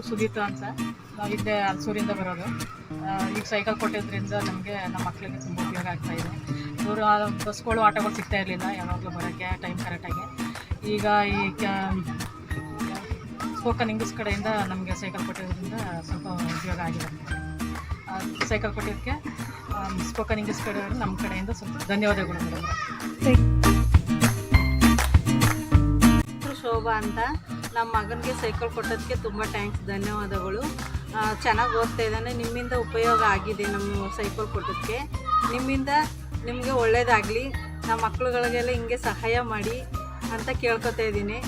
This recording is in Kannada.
ಸುದೀತಾ ಅಂತ. ನಾವು ಇಲ್ಲೇ ಅಲ್ಸೂರಿಂದ ಬರೋದು. ಈಗ ಸೈಕಲ್ ಕೊಟ್ಟಿದ್ದರಿಂದ ನಮಗೆ ನಮ್ಮ ಮಕ್ಕಳಿಗೆ ತುಂಬ ಉಪಯೋಗ ಆಗ್ತಾಯಿದೆ. ಇವರು ಬಸ್ಗಳು ಆಟೋಗಳು ಸಿಗ್ತಾ ಇರಲಿಲ್ಲ ಯಾವಾಗಲೂ ಬರೋಕ್ಕೆ ಟೈಮ್ ಕರೆಕ್ಟಾಗಿ. ಈಗ ಈ ಸ್ಪೋಕನ್ ಇಂಗ್ಲೀಷ್ ಕಡೆಯಿಂದ ನಮಗೆ ಸೈಕಲ್ ಕೊಟ್ಟಿರೋದ್ರಿಂದ ಸ್ವಲ್ಪ ಉಪಯೋಗ ಆಗಿದೆ. ಸೈಕಲ್ ಕೊಟ್ಟಿದ್ದಕ್ಕೆ ಸ್ಪೋಕನ್ ಇಂಗ್ಲೀಷ್ ಕಡೆಯವರು ನಮ್ಮ ಕಡೆಯಿಂದ ಸ್ವಲ್ಪ ಧನ್ಯವಾದಗಳು ಮೇಡಮ್. ಶೋಭಾ ಅಂತ. ನಮ್ಮ ಮಗನಿಗೆ ಸೈಕಲ್ ಕೊಟ್ಟೋದಕ್ಕೆ ತುಂಬ ಥ್ಯಾಂಕ್ಸ್, ಧನ್ಯವಾದಗಳು. ಚೆನ್ನಾಗಿ ಓದ್ತಾ ಇದ್ದಾನೆ. ನಿಮ್ಮಿಂದ ಉಪಯೋಗ ಆಗಿದೆ ನಮ್ಮ ಸೈಕಲ್ ಕೊಟ್ಟೋದಕ್ಕೆ. ನಿಮ್ಮಿಂದ ನಿಮಗೆ ಒಳ್ಳೆಯದಾಗಲಿ. ನಮ್ಮ ಮಕ್ಳುಗಳಿಗೆಲ್ಲ ಹಿಂಗೆ ಸಹಾಯ ಮಾಡಿ ಅಂತ ಕೇಳ್ಕೊತಾ ಇದ್ದೀನಿ.